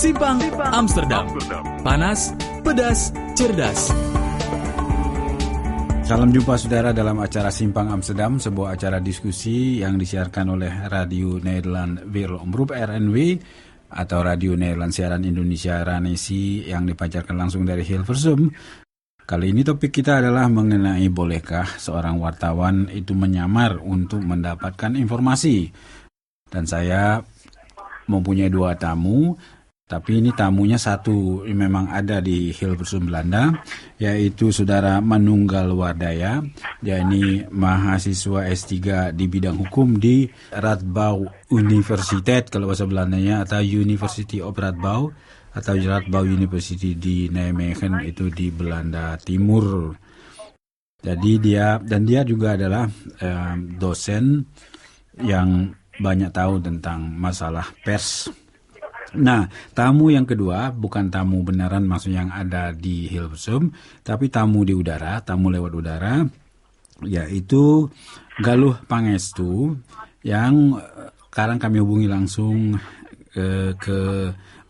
Simpang Amsterdam. Panas, pedas, cerdas. Salam jumpa saudara dalam acara Simpang Amsterdam, sebuah acara diskusi yang disiarkan oleh Radio Nederland Wereldomroep RNW atau Radio Nederland Siaran Indonesia Ranesi yang dipancarkan langsung dari Hilversum. Kali ini topik kita adalah mengenai bolehkah seorang wartawan itu menyamar untuk mendapatkan informasi. Dan saya mempunyai dua tamu. Tapi ini tamunya satu memang ada di Hilversum Belanda, yaitu saudara Manunggal Wardaya. Dia ini mahasiswa S3 di bidang hukum di Radboud Universiteit kalau bahasa Belandanya, atau University of Radboud atau Radboud University di Nijmegen, itu di Belanda Timur. Jadi dia juga adalah dosen yang banyak tahu tentang masalah pers. Nah, tamu yang kedua bukan tamu beneran maksudnya yang ada di Hilversum, tapi tamu di udara, tamu lewat udara, yaitu Galuh Pangestu yang sekarang kami hubungi langsung ke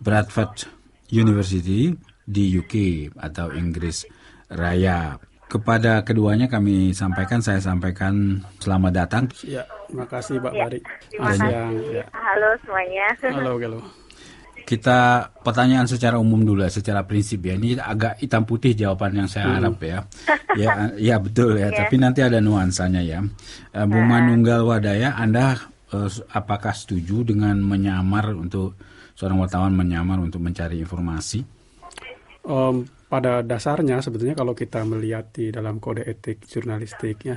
Bradford University di UK atau Inggris Raya. Kepada keduanya saya sampaikan selamat datang. Ya, terima kasih Pak Bari. Terima kasih. Halo semuanya. Halo. Kita pertanyaan secara umum dulu, secara prinsip ya. Ini agak hitam putih jawaban yang saya harap ya. Ya betul ya. Tapi nanti ada nuansanya ya. Bung Manunggal Wardaya, Anda apakah setuju dengan seorang wartawan menyamar untuk mencari informasi? Pada dasarnya sebetulnya kalau kita melihat di dalam kode etik jurnalistiknya,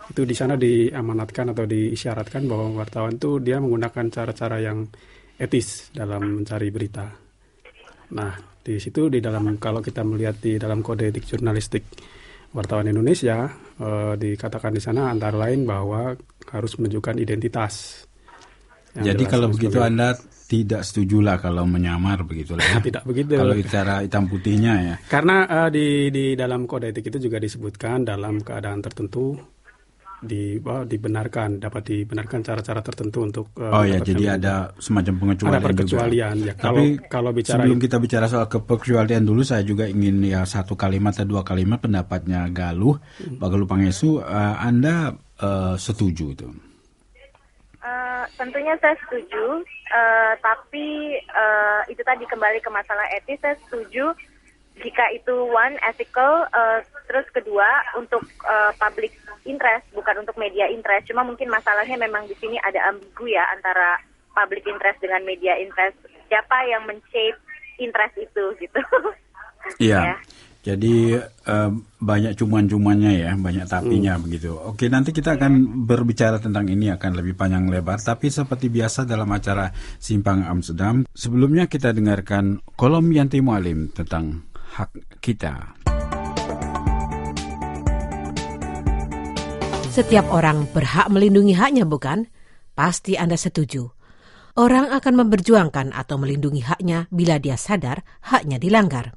itu di sana diamanatkan atau diisyaratkan bahwa wartawan itu dia menggunakan cara-cara yang etis dalam mencari berita. Nah, di situ kalau kita melihat di dalam kode etik jurnalistik wartawan Indonesia, dikatakan di sana antara lain bahwa harus menunjukkan identitas. Jadi kalau begitu Anda tidak setujulah kalau menyamar begitulah. Tidak begitu. Kalau bicara hitam putihnya ya. Karena di dalam kode etik itu juga disebutkan dalam keadaan tertentu dapat dibenarkan cara-cara tertentu untuk jadi ada semacam pengecualian. Ada perkecualian juga. Ya. Tapi kalau bicara sebelum kita bicara soal keperkecualian dulu, saya juga ingin satu kalimat atau dua kalimat pendapatnya Galuh, Pak Galuh Pangestu. Anda setuju itu? Tentunya saya setuju, tapi itu tadi kembali ke masalah etis. Saya setuju jika itu ethical, terus kedua untuk public interest, bukan untuk media interest. Cuma mungkin masalahnya memang di sini ada ambigu ya antara public interest dengan media interest. Siapa yang men-shape interest itu gitu? Iya. Ya. Jadi banyak cuman-cumannya ya, banyak tapinya begitu. Oke, nanti kita akan berbicara tentang ini akan lebih panjang lebar. Tapi seperti biasa dalam acara Simpang Amsterdam, sebelumnya kita dengarkan kolom Yanti Mualim tentang hak kita. Setiap orang berhak melindungi haknya, bukan? Pasti Anda setuju. Orang akan memperjuangkan atau melindungi haknya bila dia sadar haknya dilanggar.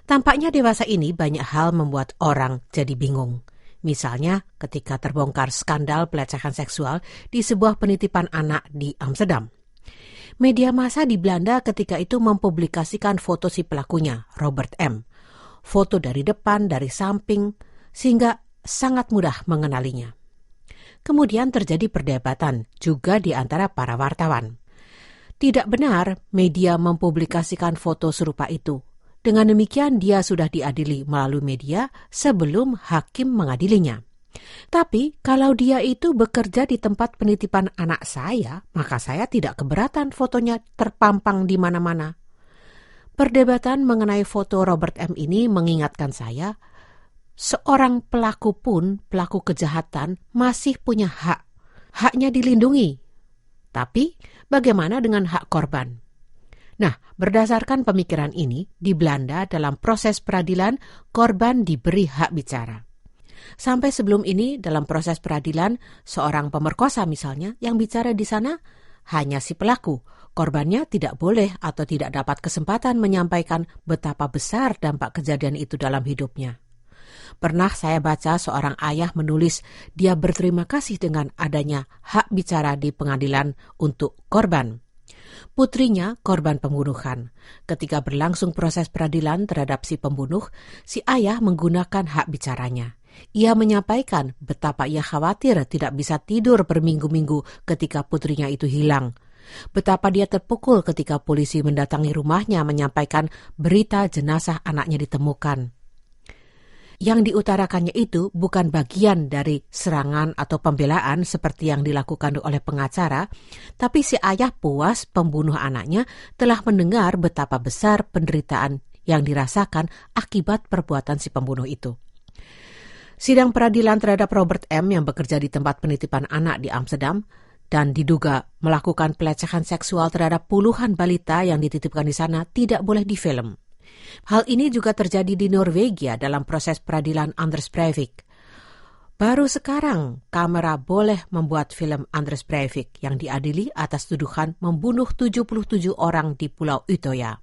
Tampaknya dewasa ini banyak hal membuat orang jadi bingung. Misalnya ketika terbongkar skandal pelecehan seksual di sebuah penitipan anak di Amsterdam. Media massa di Belanda ketika itu mempublikasikan foto si pelakunya, Robert M. Foto dari depan, dari samping, sehingga sangat mudah mengenalinya. Kemudian terjadi perdebatan juga di antara para wartawan. Tidak benar media mempublikasikan foto serupa itu. Dengan demikian dia sudah diadili melalui media sebelum hakim mengadilinya. Tapi kalau dia itu bekerja di tempat penitipan anak saya, maka saya tidak keberatan fotonya terpampang di mana-mana. Perdebatan mengenai foto Robert M. ini mengingatkan saya, seorang pelaku kejahatan masih punya hak. Haknya dilindungi. Tapi bagaimana dengan hak korban? Nah, berdasarkan pemikiran ini, di Belanda dalam proses peradilan, korban diberi hak bicara. Sampai sebelum ini, dalam proses peradilan, seorang pemerkosa misalnya, yang bicara di sana hanya si pelaku. Korbannya tidak boleh atau tidak dapat kesempatan menyampaikan betapa besar dampak kejadian itu dalam hidupnya. Pernah saya baca seorang ayah menulis dia berterima kasih dengan adanya hak bicara di pengadilan untuk korban. Putrinya korban pembunuhan. Ketika berlangsung proses peradilan terhadap si pembunuh, si ayah menggunakan hak bicaranya. Ia menyampaikan betapa ia khawatir tidak bisa tidur berminggu-minggu ketika putrinya itu hilang. Betapa dia terpukul ketika polisi mendatangi rumahnya menyampaikan berita jenazah anaknya ditemukan. Yang diutarakannya itu bukan bagian dari serangan atau pembelaan seperti yang dilakukan oleh pengacara, tapi si ayah puas pembunuh anaknya telah mendengar betapa besar penderitaan yang dirasakan akibat perbuatan si pembunuh itu. Sidang peradilan terhadap Robert M. yang bekerja di tempat penitipan anak di Amsterdam dan diduga melakukan pelecehan seksual terhadap puluhan balita yang dititipkan di sana tidak boleh difilm. Hal ini juga terjadi di Norwegia dalam proses peradilan Anders Breivik. Baru sekarang kamera boleh membuat film Anders Breivik yang diadili atas tuduhan membunuh 77 orang di Pulau Utøya.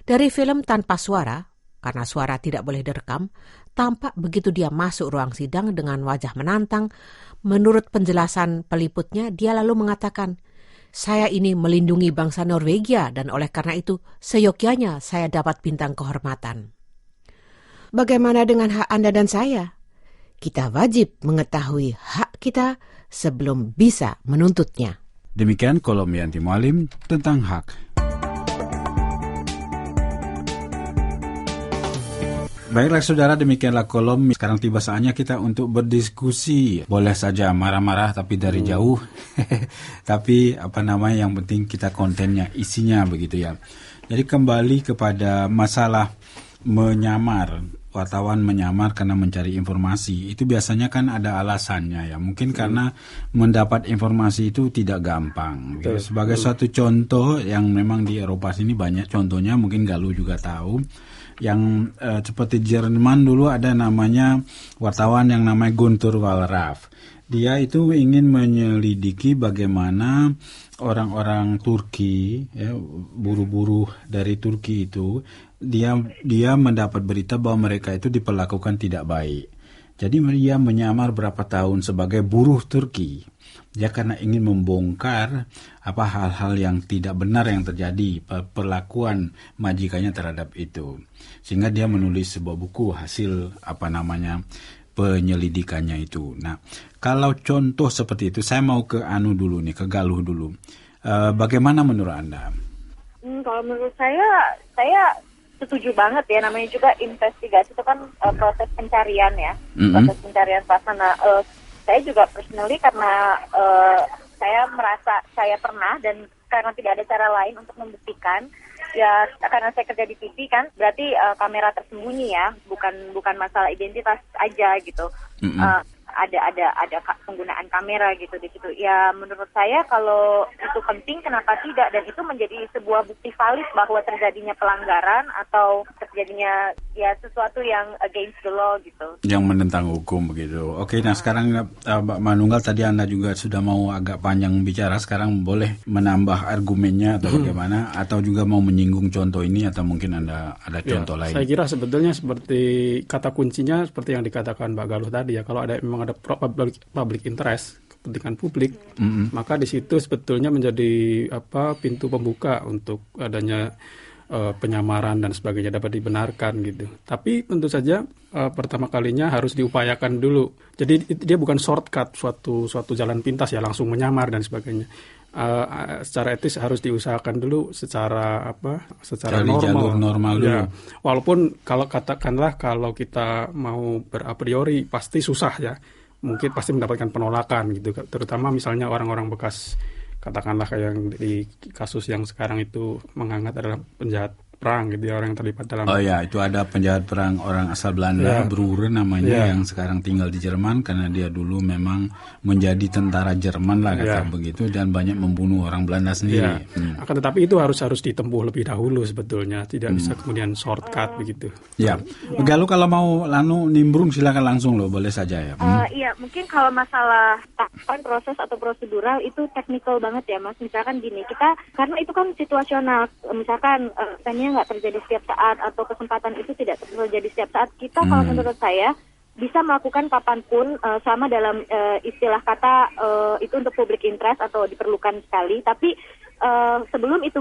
Dari film tanpa suara, karena suara tidak boleh direkam, tampak begitu dia masuk ruang sidang dengan wajah menantang. Menurut penjelasan peliputnya, dia lalu mengatakan, "Saya ini melindungi bangsa Norwegia dan oleh karena itu seyogyanya saya dapat bintang kehormatan." Bagaimana dengan hak Anda dan saya? Kita wajib mengetahui hak kita sebelum bisa menuntutnya. Demikian kolom Yanti Mualim tentang hak. Baiklah saudara, demikianlah kolom. Sekarang tiba saatnya kita untuk berdiskusi. Boleh saja marah-marah tapi dari jauh. Tapi yang penting kita kontennya, isinya begitu ya. Jadi kembali kepada masalah menyamar. Wartawan menyamar karena mencari informasi. Itu biasanya kan ada alasannya ya. Mungkin karena mendapat informasi itu tidak gampang. Gitu. Sebagai suatu contoh yang memang di Eropa sini banyak contohnya, mungkin Galuh juga tahu. Yang seperti Jerman dulu ada namanya wartawan yang namanya Guntur Wallraff. Dia itu ingin menyelidiki bagaimana orang-orang Turki, ya, buruh-buruh dari Turki itu, dia mendapat berita bahwa mereka itu diperlakukan tidak baik. Jadi dia menyamar berapa tahun sebagai buruh Turki. Dia karena ingin membongkar hal-hal yang tidak benar yang terjadi, perlakuan majikannya terhadap itu. Sehingga dia menulis sebuah buku hasil penyelidikannya itu. Nah, kalau contoh seperti itu, saya mau ke ke Galuh dulu. Bagaimana menurut Anda? Kalau menurut saya setuju banget ya. Namanya juga investigasi itu kan proses pencarian ya, proses pencarian pasana. Saya juga personally karena saya merasa saya pernah dan karena tidak ada cara lain untuk membuktikan. Ya karena saya kerja di TV kan, berarti kamera tersembunyi ya, bukan masalah identitas aja gitu. Ada penggunaan kamera gitu di situ. Ya menurut saya kalau itu penting, kenapa tidak? Dan itu menjadi sebuah bukti valid bahwa terjadinya pelanggaran atau terjadinya ya sesuatu yang against the law gitu. Yang menentang hukum begitu. Oke, nah sekarang Mbak Manunggal, tadi Anda juga sudah mau agak panjang bicara, sekarang boleh menambah argumennya atau bagaimana, atau juga mau menyinggung contoh ini atau mungkin Anda ada contoh lain. Saya kira sebetulnya seperti kata kuncinya seperti yang dikatakan Mbak Galuh tadi ya, kalau memang ada public interest, kepentingan publik, maka di situ sebetulnya menjadi pintu pembuka untuk adanya penyamaran dan sebagainya dapat dibenarkan gitu. Tapi tentu saja pertama kalinya harus diupayakan dulu. Jadi dia bukan shortcut suatu jalan pintas ya langsung menyamar dan sebagainya. Secara etis harus diusahakan dulu secara normal. Jalur normal dulu. Ya, walaupun kalau kita mau a priori pasti susah ya. Mungkin pasti mendapatkan penolakan gitu, terutama misalnya orang-orang bekas, katakanlah kayak yang di kasus yang sekarang itu mengangkat adalah penjahat perang gitu ya, orang yang terlibat dalam. Oh ya, itu ada penjahat perang orang asal Belanda, Breuer namanya, yang sekarang tinggal di Jerman karena dia dulu memang menjadi tentara Jerman lah kata begitu, dan banyak membunuh orang Belanda sendiri. Akan tetapi itu harus ditempuh lebih dahulu sebetulnya, tidak bisa kemudian shortcut begitu. Ya, Galuh kalau mau nimbrung silakan langsung loh, boleh saja ya. Iya, mungkin kalau masalah tahapan proses atau prosedural itu teknikal banget ya Mas. Misalkan gini, kita karena itu kan situasional, misalkan nggak terjadi setiap saat atau kesempatan itu tidak terjadi setiap saat. Kita kalau menurut saya bisa melakukan kapanpun sama dalam istilah kata itu untuk public interest atau diperlukan sekali. Tapi sebelum itu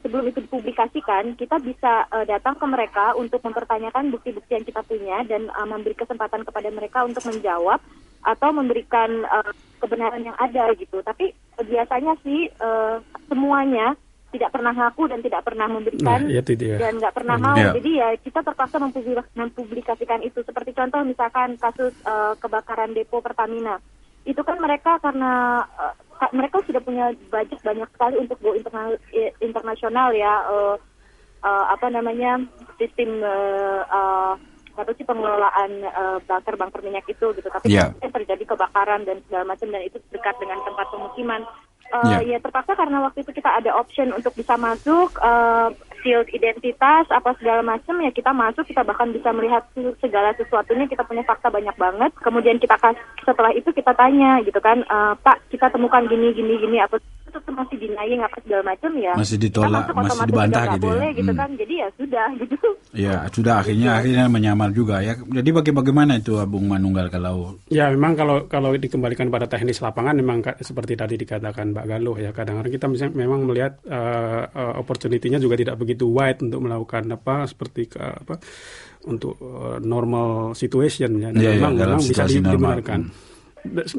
sebelum itu dipublikasikan, kita bisa datang ke mereka untuk mempertanyakan bukti-bukti yang kita punya dan memberi kesempatan kepada mereka untuk menjawab atau memberikan kebenaran yang ada gitu. Tapi biasanya sih semuanya tidak pernah ngaku dan tidak pernah memberikan dan nggak pernah mau. Jadi ya kita terpaksa mempublikasikan itu. Seperti contoh misalkan kasus kebakaran depo Pertamina. Itu kan mereka karena mereka sudah punya budget banyak sekali untuk go internasional ya, sistem pengelolaan bunker minyak itu gitu. Tapi terjadi kebakaran dan segala macam dan itu dekat dengan tempat pemukiman. Ya terpaksa karena waktu itu kita ada option untuk bisa masuk, shield identitas apa segala macam, ya kita masuk, kita bahkan bisa melihat segala sesuatunya, kita punya fakta banyak banget. Kemudian setelah itu kita tanya gitu kan, Pak kita temukan gini atau itu masih denying apa segala macam, ya masih ditolak, masih dibantah gitu boleh, ya. Gitu kan, jadi ya sudah gitu. Ya sudah akhirnya menyamar juga ya. Jadi bagaimana itu Bung Manunggal kalau? Ya memang kalau dikembalikan pada teknis lapangan memang seperti tadi dikatakan Mbak Galuh ya, kadang-kadang kita memang melihat opportunity-nya juga tidak begitu wide untuk melakukan untuk normal situation ya. Memang bisa dibenarkan.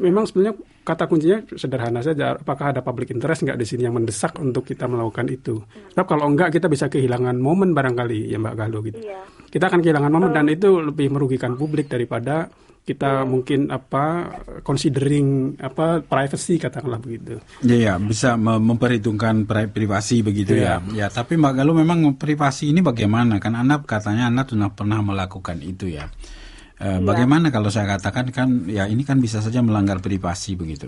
Memang sebenarnya kata kuncinya sederhana saja, apakah ada public interest nggak di sini yang mendesak untuk kita melakukan itu. Sebab kalau enggak kita bisa kehilangan momen barangkali ya Mbak Galuh gitu. Kita akan kehilangan momen dan itu lebih merugikan publik daripada kita mungkin considering privacy katakanlah begitu. Ya bisa memperhitungkan privasi begitu ya. Ya tapi Mbak Galuh memang privasi ini bagaimana? Kan katanya Anda sudah pernah melakukan itu ya. Bagaimana kalau saya katakan kan ya ini kan bisa saja melanggar privasi begitu.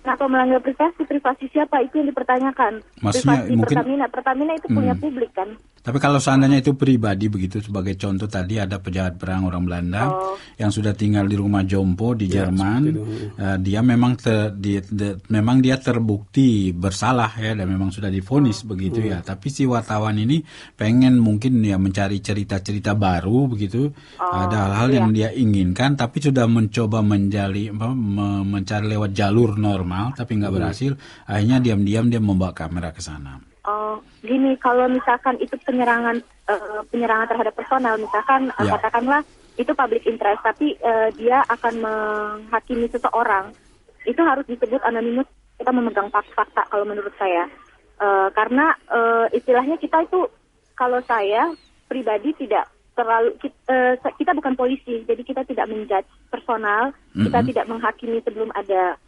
Nah, kalau melanggar privasi siapa itu yang dipertanyakan? Maksudnya privasi mungkin Pertamina itu punya publik kan. Tapi kalau seandainya itu pribadi begitu, sebagai contoh tadi ada penjahat perang orang Belanda yang sudah tinggal di rumah jompo di Jerman, dia memang dia terbukti bersalah ya dan memang sudah divonis begitu ya. Tapi si wartawan ini pengen mungkin ya mencari cerita-cerita baru begitu, ada hal-hal yang dia inginkan, tapi sudah mencoba mencari lewat jalur normal, tapi nggak berhasil. Akhirnya diam-diam dia membawa kamera ke sana. Gini, kalau misalkan itu penyerangan terhadap personal, misalkan katakanlah itu public interest, tapi dia akan menghakimi seseorang, itu harus disebut anonimus. Kita memegang fakta kalau menurut saya, karena istilahnya kita itu, kalau saya pribadi tidak terlalu kita bukan polisi, jadi kita tidak menjudge personal, kita tidak menghakimi sebelum ada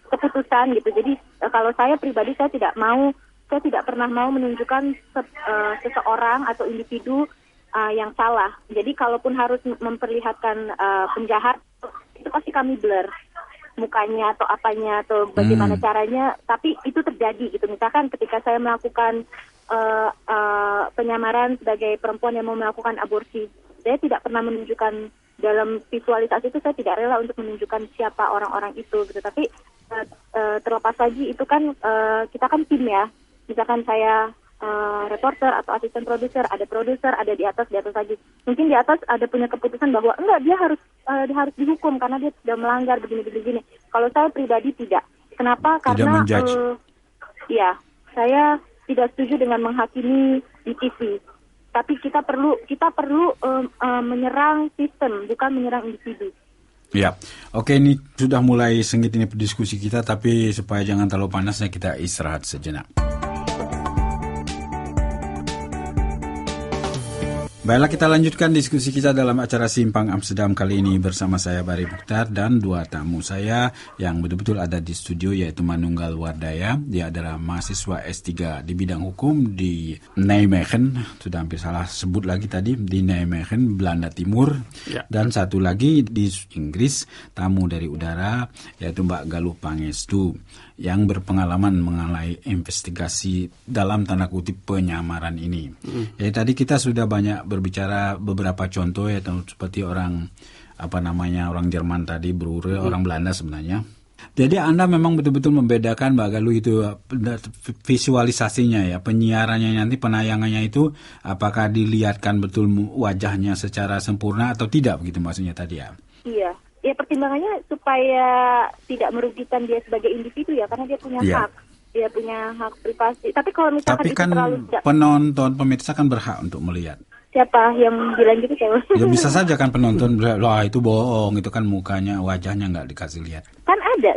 keputusan gitu. Jadi kalau saya pribadi saya tidak pernah mau menunjukkan seseorang atau individu yang salah. Jadi kalaupun harus memperlihatkan penjahat, itu pasti kami blur mukanya atau apanya atau bagaimana caranya. Tapi itu terjadi gitu. Misalkan ketika saya melakukan penyamaran sebagai perempuan yang mau melakukan aborsi, saya tidak pernah menunjukkan dalam visualisasi itu, saya tidak rela untuk menunjukkan siapa orang-orang itu gitu. Tapi terlepas lagi itu kan kita kan tim ya. Misalkan saya reporter atau asisten produser, ada di atas lagi. Mungkin di atas ada punya keputusan bahwa enggak, dia harus dihukum karena dia sudah melanggar begini. Kalau saya pribadi tidak. Kenapa? Karena saya tidak setuju dengan menghakimi di TV. Tapi kita perlu menyerang sistem, bukan menyerang individu. Ya, oke, ini sudah mulai sengit ini diskusi kita, tapi supaya jangan terlalu panasnya kita istirahat sejenak. Baiklah, kita lanjutkan diskusi kita dalam acara Simpang Amsterdam kali ini bersama saya Bari Mukhtar dan dua tamu saya yang betul-betul ada di studio, yaitu Manunggal Wardaya. Dia adalah mahasiswa S3 di bidang hukum di Nijmegen, sudah hampir salah sebut lagi tadi, di Nijmegen, Belanda Timur. Dan satu lagi di Inggris, tamu dari udara, yaitu Mbak Galuh Pangestu yang berpengalaman mengenai investigasi dalam tanda kutip penyamaran ini. Jadi tadi kita sudah banyak berbicara beberapa contoh ya, seperti orang Jerman tadi, Brure, orang Belanda sebenarnya. Jadi Anda memang betul-betul membedakan Mbak Galuh itu visualisasinya ya, penyiarannya nanti, penayangannya itu apakah dilihatkan betul wajahnya secara sempurna atau tidak begitu maksudnya tadi ya? Iya. ya pertimbangannya supaya tidak merugikan dia sebagai individu ya, karena dia punya hak. Dia punya hak privasi. Tapi kalau misalkan itu kan terlalu penonton, pemirsa kan berhak untuk melihat. Siapa yang bilang gitu, Cewek? Ya bisa saja kan penonton bilang, wah itu bohong, itu kan mukanya, wajahnya nggak dikasih lihat. Kan ada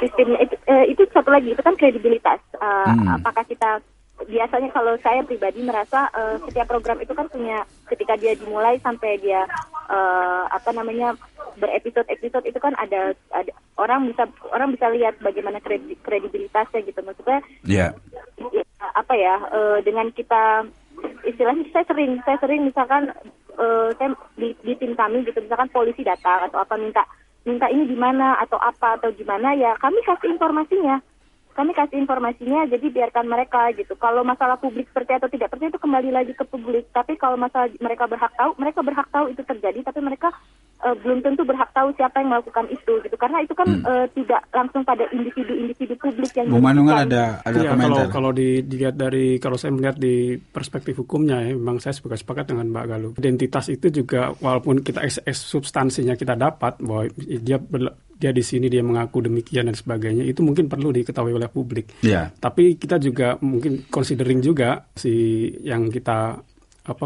sistemnya. Itu satu lagi, itu kan kredibilitas. Apakah kita, biasanya kalau saya pribadi merasa setiap program itu kan punya, ketika dia dimulai sampai dia berepisode-episode itu kan ada orang bisa lihat bagaimana kredibilitasnya gitu, maksudnya. Dengan kita istilahnya, saya sering misalkan saya di tim kami gitu, misalkan polisi datang atau apa minta ini di mana atau apa atau gimana, ya kami kasih informasinya, jadi biarkan mereka gitu. Kalau masalah publik percaya atau tidak percaya itu kembali lagi ke publik. Tapi kalau masalah mereka berhak tahu itu terjadi, tapi mereka belum tentu berhak tahu siapa yang melakukan itu gitu. Karena itu kan tidak langsung pada individu publik yang. Bu Manunggal ada komentar. Kalau saya melihat di perspektif hukumnya, ya, memang saya sepakat dengan Mbak Galuh. Identitas itu juga, walaupun kita substansinya kita dapat bahwa dia di sini, dia mengaku demikian dan sebagainya, itu mungkin perlu diketahui oleh publik. Tapi kita juga mungkin considering juga si yang kita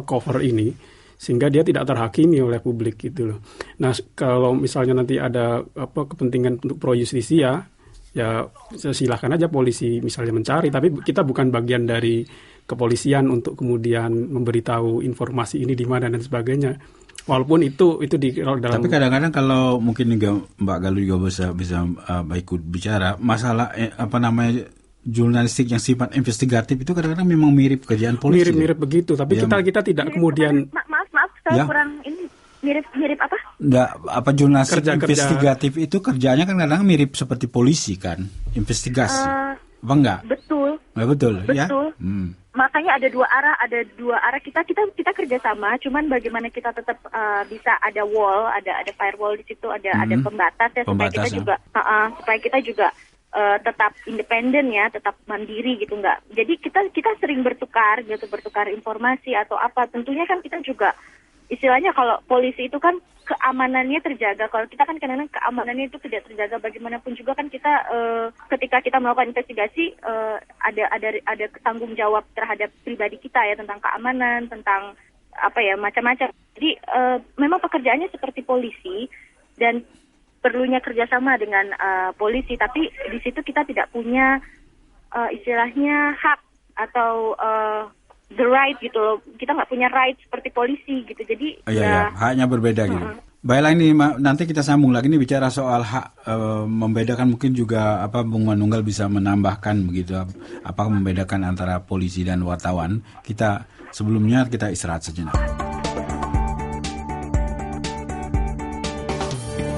cover ini, sehingga dia tidak terhakimi oleh publik gitu loh. Nah, kalau misalnya nanti ada kepentingan untuk pro justisia, ya silahkan aja polisi misalnya mencari, tapi kita bukan bagian dari kepolisian untuk kemudian memberitahu informasi ini di mana dan sebagainya. Walaupun itu di dalam. Tapi kadang-kadang kalau mungkin Mbak Galuh juga bisa ikut bicara masalah jurnalistik yang sifat investigatif itu kadang-kadang memang mirip kerjaan polisi. Mirip begitu, tapi kita tidak kemudian. Maaf, saya kurang ini mirip apa? Enggak, jurnalistik investigatif itu kerjanya kan kadang mirip seperti polisi kan, investigasi. Apa enggak? Betul. Betul. Ya. Makanya ada dua arah kita kerjasama, cuman bagaimana kita tetap bisa ada wall, ada firewall di situ, ada pembatas ya, supaya kita juga tetap independen ya, tetap mandiri gitu, enggak. Jadi kita sering bertukar informasi atau apa. Tentunya kan kita juga istilahnya kalau polisi itu kan keamanannya terjaga. Kalau kita kan kadang-kadang keamanannya itu tidak terjaga, bagaimanapun juga kan kita ketika kita melakukan investigasi ada tanggung jawab terhadap pribadi kita ya, tentang keamanan, tentang macam-macam. Jadi memang pekerjaannya seperti polisi dan perlunya kerjasama dengan polisi, tapi di situ kita tidak punya istilahnya hak atau the right gitu loh. Kita nggak punya right seperti polisi gitu. Jadi haknya berbeda gitu. Baiklah, ini nanti kita sambung lagi nih bicara soal hak membedakan, mungkin juga Bung Manunggal bisa menambahkan begitu apakah membedakan antara polisi dan wartawan. Sebelumnya kita istirahat sejenak.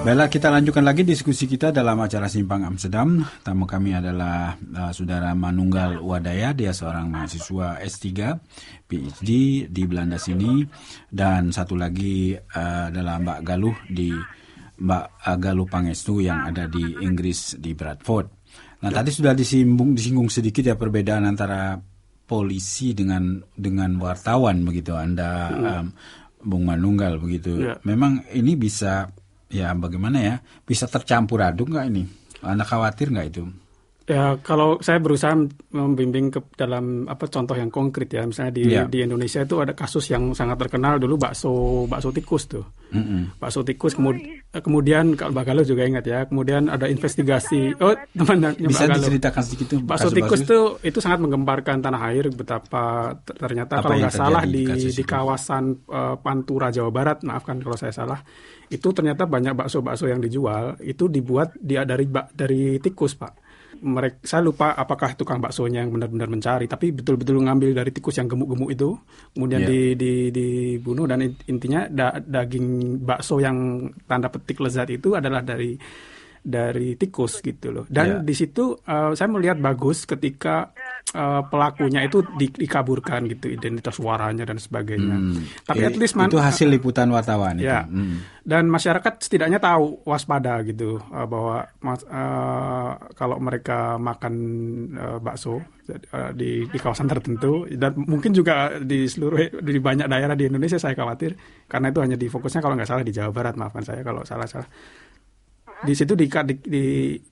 Baiklah, kita lanjutkan lagi diskusi kita dalam acara Simpang Amsterdam. Tamu kami adalah Saudara Manunggal Wadaya, dia seorang mahasiswa S3, PhD di Belanda sini. Dan satu lagi adalah Mbak Galuh Pangestu yang ada di Inggris, di Bradford. Nah, tadi sudah disinggung sedikit ya perbedaan antara polisi dengan wartawan begitu, Anda Bung Manunggal begitu. Memang ini bisa bagaimana ya? Bisa tercampur aduk nggak ini? Anda khawatir nggak itu? Ya, kalau saya berusaha membimbing ke dalam contoh yang konkret ya, misalnya di Indonesia itu ada kasus yang sangat terkenal dulu, bakso tikus tuh. Bakso tikus, kemudian kalau Mbak Galuh juga ingat ya, kemudian ada investigasi. Teman bisa diceritakan sedikit tuh. Bakso tikus itu sangat menggemparkan tanah air, betapa ternyata kalau nggak salah di kawasan Pantura Jawa Barat, maafkan kalau saya salah, itu ternyata banyak bakso-bakso yang dijual itu dibuat dari tikus, Pak. Saya lupa apakah tukang baksonya yang benar-benar mencari, tapi betul-betul ngambil dari tikus yang gemuk-gemuk itu, kemudian dibunuh, dan intinya daging bakso yang tanda petik lezat itu adalah dari tikus gitu loh. Dan di situ saya melihat bagus ketika pelakunya itu dikaburkan gitu, identitas suaranya dan sebagainya. Tapi at least itu hasil liputan wartawan itu. Dan masyarakat setidaknya tahu, waspada gitu, bahwa kalau mereka makan bakso di kawasan tertentu, dan mungkin juga di banyak daerah di Indonesia, saya khawatir karena itu hanya difokusnya kalau nggak salah di Jawa Barat, maafkan saya kalau salah. di situ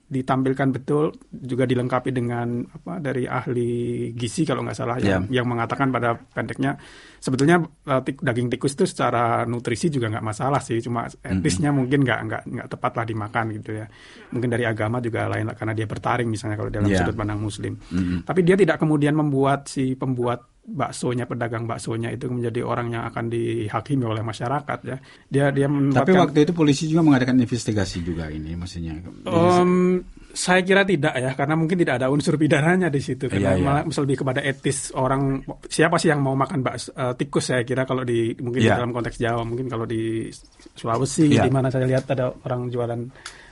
ditampilkan betul, juga dilengkapi dengan dari ahli gizi kalau nggak salah yang mengatakan pada pendeknya sebetulnya daging tikus itu secara nutrisi juga nggak masalah sih, cuma etisnya mungkin nggak tepat lah dimakan gitu ya. Mungkin dari agama juga lain karena dia bertaring misalnya kalau dalam sudut pandang Muslim. Tapi dia tidak kemudian membuat si pembuat pedagang baksonya itu menjadi orang yang akan dihakimi oleh masyarakat ya. Dia Tapi waktu itu polisi juga mengadakan investigasi juga ini maksudnya. Saya kira tidak ya, karena mungkin tidak ada unsur pidananya di situ. Karena malah lebih kepada etis orang, siapa sih yang mau makan tikus, saya kira kalau mungkin di dalam konteks Jawa, mungkin kalau di Sulawesi di mana saya lihat ada orang jualan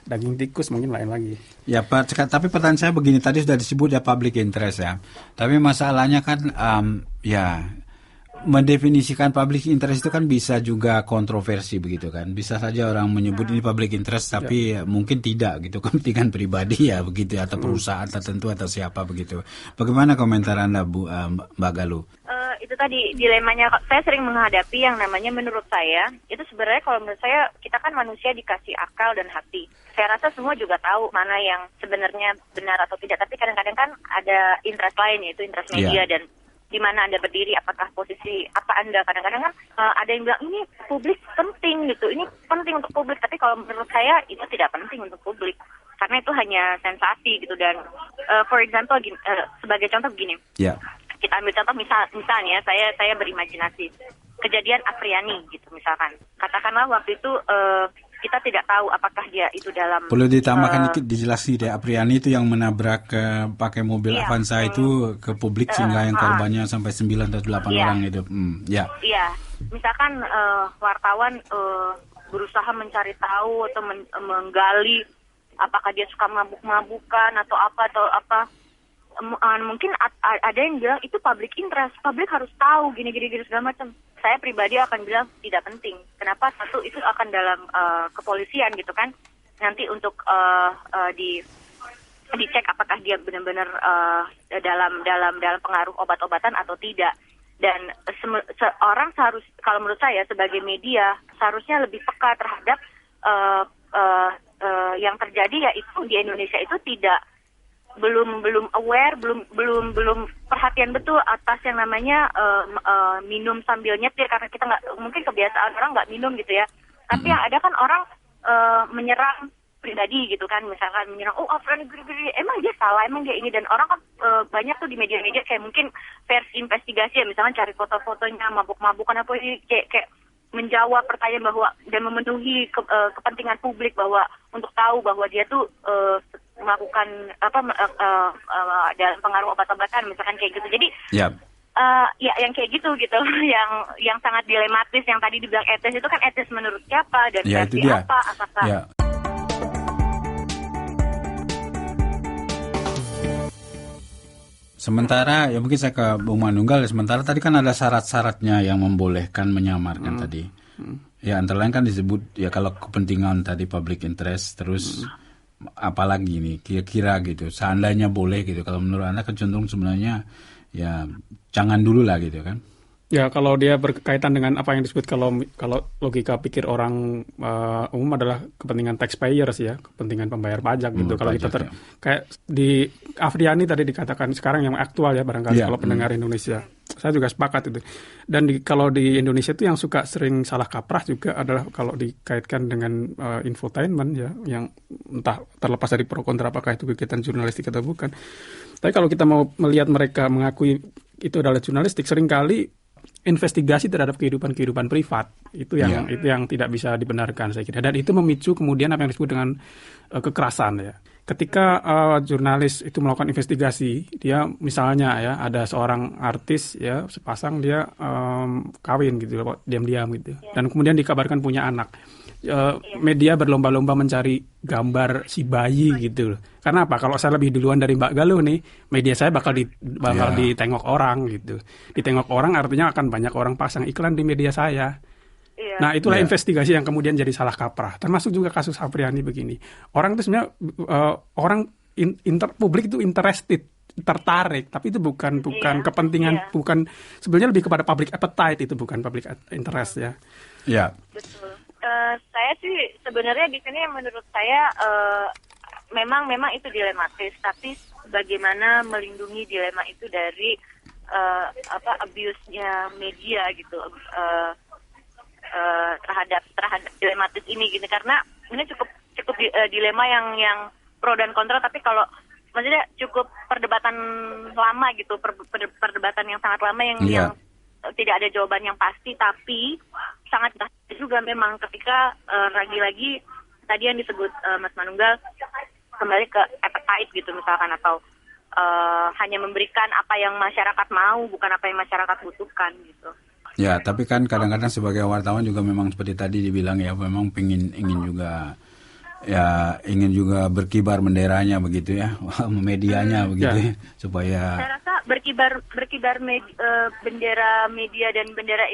daging tikus mungkin lain lagi. Ya Pak, tapi pertanyaan saya begini, tadi sudah disebut ya public interest ya. Tapi masalahnya kan mendefinisikan public interest itu kan bisa juga kontroversi begitu kan. Bisa saja orang menyebut ini public interest tapi mungkin tidak gitu, kepentingan pribadi ya begitu, atau perusahaan tertentu atau siapa begitu. Bagaimana komentar Anda Mbak Galuh? Itu tadi dilemanya, saya sering menghadapi yang namanya menurut saya, itu sebenarnya kalau menurut saya kita kan manusia dikasih akal dan hati. Saya rasa semua juga tahu mana yang sebenarnya benar atau tidak, tapi kadang-kadang kan ada interest lain, yaitu interest media dan di mana Anda berdiri, apakah posisi apa Anda. Kadang-kadang kan ada yang bilang ini publik penting gitu, ini penting untuk publik, tapi kalau menurut saya itu tidak penting untuk publik karena itu hanya sensasi gitu. Dan for example sebagai contoh begini, kita ambil contoh misalnya saya berimajinasi kejadian Apriani gitu misalkan, katakanlah waktu itu kita tidak tahu apakah dia itu dalam. Perlu ditambahkan dikit, dijelasin deh, Apriani itu yang menabrak pakai mobil Avanza itu ke publik sehingga yang korbannya sampai 9 atau 8 orang itu. Misalkan wartawan berusaha mencari tahu atau menggali apakah dia suka mabuk-mabukan atau apa. Mungkin ada yang bilang itu public interest, publik harus tahu gini segala macam. Saya pribadi akan bilang tidak penting. Kenapa? Satu, itu akan dalam kepolisian gitu kan. Nanti untuk dicek apakah dia benar-benar dalam pengaruh obat-obatan atau tidak. Dan seorang kalau menurut saya sebagai media seharusnya lebih peka terhadap yang terjadi, yaitu di Indonesia itu belum aware, belum perhatian betul atas yang namanya minum sambil nyetir, karena kita mungkin kebiasaan orang nggak minum gitu ya. Tapi yang ada kan orang menyerang pribadi gitu kan, misalkan menyerang Afran gini, emang dia salah, emang dia ini, dan orang kan banyak tuh di media-media kayak mungkin versi investigasi ya, misalkan cari foto-fotonya mabuk-mabukan apa ini, kayak menjawab pertanyaan bahwa dan memenuhi kepentingan publik bahwa untuk tahu bahwa dia tuh melakukan dalam pengaruh obat-obatan misalkan kayak gitu. Jadi yang kayak gitu yang sangat dilematis, yang tadi dibilang etis itu kan etis menurut siapa dan versi apa apakah. Sementara ya mungkin saya ke Bung Manunggal. Sementara tadi kan ada syarat-syaratnya yang membolehkan menyamarkan tadi. Ya antara lain kan disebut ya kalau kepentingan tadi public interest, terus apalagi nih kira-kira gitu, seandainya boleh gitu. Kalau menurut Anda kan cenderung sebenarnya ya jangan dulu lah gitu kan. Ya kalau dia berkaitan dengan apa yang disebut kalau logika pikir orang umum adalah kepentingan taxpayers ya, kepentingan pembayar pajak gitu. Kalau kita kayak di Afriani tadi dikatakan sekarang yang aktual ya barangkali kalau pendengar Indonesia. Saya juga sepakat itu. Dan kalau di Indonesia itu yang suka sering salah kaprah juga adalah kalau dikaitkan dengan infotainment ya, yang entah terlepas dari pro kontra apakah itu kegiatan jurnalistik atau bukan. Tapi kalau kita mau melihat mereka mengakui itu adalah jurnalistik, seringkali investigasi terhadap kehidupan privat itu yang tidak bisa dibenarkan saya kira, dan itu memicu kemudian apa yang disebut dengan kekerasan ya. Ketika jurnalis itu melakukan investigasi, dia misalnya ya ada seorang artis ya sepasang dia kawin gitu diam-diam gitu, dan kemudian dikabarkan punya anak. Media berlomba-lomba mencari gambar si bayi gitu. Karena apa? Kalau saya lebih duluan dari Mbak Galuh nih, media saya bakal ditengok orang gitu. Ditengok orang artinya akan banyak orang pasang iklan di media saya. Nah itulah investigasi yang kemudian jadi salah kaprah. Termasuk juga kasus Apriani begini. Orang itu sebenarnya publik itu interested, tertarik, tapi itu bukan kepentingan, bukan, sebenarnya lebih kepada public appetite, itu bukan public interest ya. Ya. Betul. Saya sih sebenarnya di sini menurut saya memang itu dilematis, tapi bagaimana melindungi dilema itu dari abuse-nya media gitu terhadap dilematis ini gitu, karena ini cukup dilema yang pro dan kontra, tapi kalau maksudnya cukup perdebatan lama gitu, perdebatan yang sangat lama yang tidak ada jawaban yang pasti, tapi sangat juga memang ketika lagi-lagi tadi yang disebut Mas Manunggal kembali ke appetite gitu misalkan, atau hanya memberikan apa yang masyarakat mau, bukan apa yang masyarakat butuhkan gitu. Ya, tapi kan kadang-kadang sebagai wartawan juga memang seperti tadi dibilang ya, memang ingin juga berkibar benderanya begitu ya, medianya begitu ya, supaya saya rasa berkibar bendera media dan bendera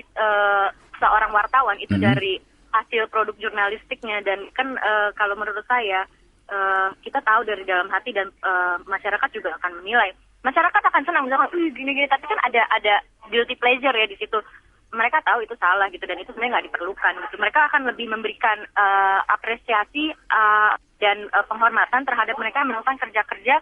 seorang wartawan itu dari hasil produk jurnalistiknya, dan kan kalau menurut saya kita tahu dari dalam hati, dan masyarakat juga akan menilai. Masyarakat akan senang misalkan gini-gini, tapi kan ada guilty pleasure ya di situ. Mereka tahu itu salah gitu, dan itu sebenarnya nggak diperlukan gitu. Mereka akan lebih memberikan apresiasi dan penghormatan terhadap mereka yang melakukan kerja-kerja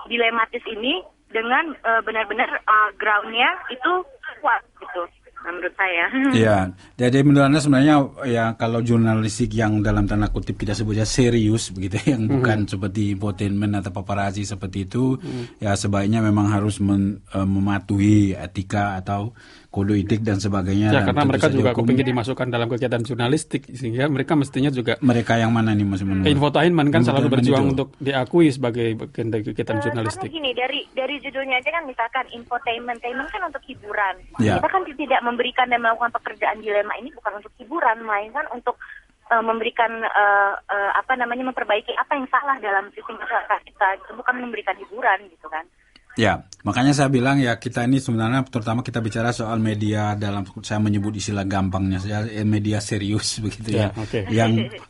dilematis ini dengan benar-benar ground-nya itu kuat gitu. Menurut saya. Iya, jadi menurut Anda sebenarnya ya kalau jurnalistik yang dalam tanda kutip kita sebutnya serius begitu, yang bukan seperti infotainment atau paparazzi seperti itu, ya sebaiknya memang harus mematuhi etika atau kode etik dan sebagainya. Ya, dan karena mereka juga hukum. kepingin dimasukkan dalam kegiatan jurnalistik, sehingga mereka mestinya juga. Mereka yang mana nih Mas Menurut? Infotainment kan selalu berjuang untuk diakui sebagai bagian dari kegiatan jurnalistik. Karena gini, dari judulnya aja kan misalkan infotainment kan untuk hiburan. Ya. Kita kan tidak memberikan dan melakukan pekerjaan dilema ini bukan untuk hiburan, melainkan untuk memberikan memperbaiki apa yang salah dalam sistem masyarakat kita, bukan memberikan hiburan gitu kan. Ya, makanya saya bilang ya kita ini sebenarnya terutama kita bicara soal media dalam saya menyebut istilah gampangnya saja media serius begitu ya. Okay.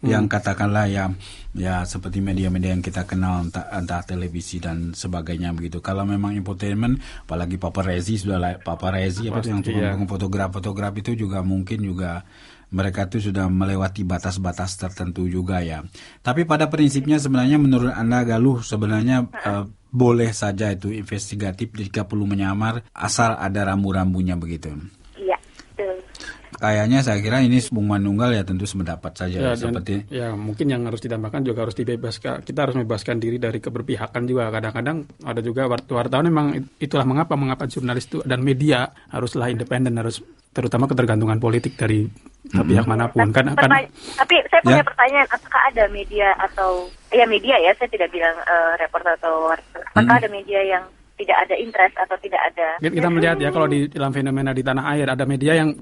Yang katakanlah ya seperti media-media yang kita kenal entah televisi dan sebagainya begitu. Kalau memang infotainment apalagi paparazzi apa itu yang tukang fotograaf itu juga mungkin juga mereka itu sudah melewati batas-batas tertentu juga ya. Tapi pada prinsipnya sebenarnya menurut Anda Galuh sebenarnya boleh saja itu investigatif jika perlu menyamar asal ada rambu-rambunya begitu. Iya, betul. Kayaknya saya kira ini Bung Manunggal ya tentu sependapat saja seperti. Ya mungkin yang harus ditambahkan juga harus dibebaskan. Kita harus membebaskan diri dari keberpihakan juga. Kadang-kadang ada juga wartawan memang itulah mengapa jurnalis itu dan media haruslah independen, harus terutama ketergantungan politik dari pihak manapun. Tapi saya punya pertanyaan, apakah ada media atau media ya, saya tidak bilang reporter atau apakah ada media yang tidak ada interest atau tidak ada. Kita melihat ya kalau di dalam fenomena di tanah air ada media yang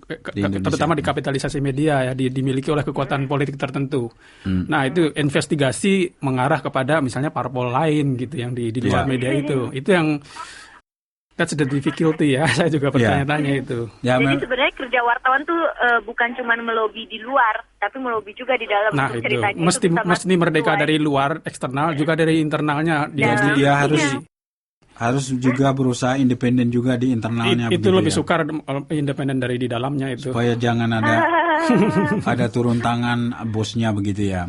terutama dikapitalisasi media ya dimiliki oleh kekuatan politik tertentu. Nah itu investigasi mengarah kepada misalnya parpol lain gitu yang di luar media itu yang that's the difficulty ya. Saya juga bertanya-tanya itu. Ya, jadi sebenarnya kerja wartawan tuh bukan cuma melobi di luar, tapi melobi juga di dalam. Nah itu mesti merdeka dari luar eksternal juga dari internalnya. Dia harus juga berusaha independen juga di internalnya. Itu lebih sukar independen dari di dalamnya itu. Supaya jangan ada turun tangan bosnya begitu ya.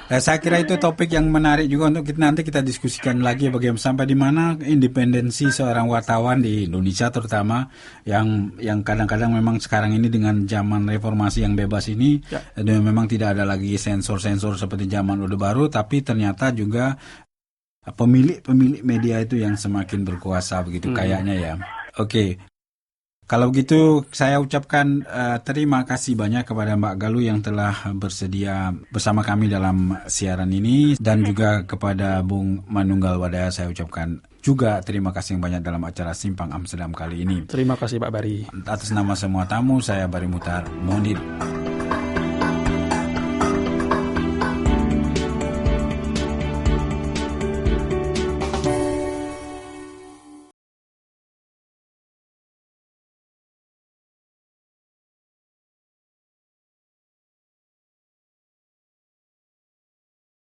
Saya kira itu topik yang menarik juga untuk nanti kita diskusikan lagi bagaimana sampai di mana independensi seorang wartawan di Indonesia terutama yang kadang-kadang memang sekarang ini dengan zaman reformasi yang bebas ini dan memang tidak ada lagi sensor-sensor seperti zaman Orde Baru, tapi ternyata juga pemilik media itu yang semakin berkuasa begitu kayaknya ya. Oke. Kalau begitu saya ucapkan terima kasih banyak kepada Mbak Galuh yang telah bersedia bersama kami dalam siaran ini, dan juga kepada Bung Manunggal Wadaya saya ucapkan juga terima kasih yang banyak dalam acara Simpang Amsterdam kali ini. Terima kasih Pak Bari. Atas nama semua tamu saya Bari Mutar, mohon diri.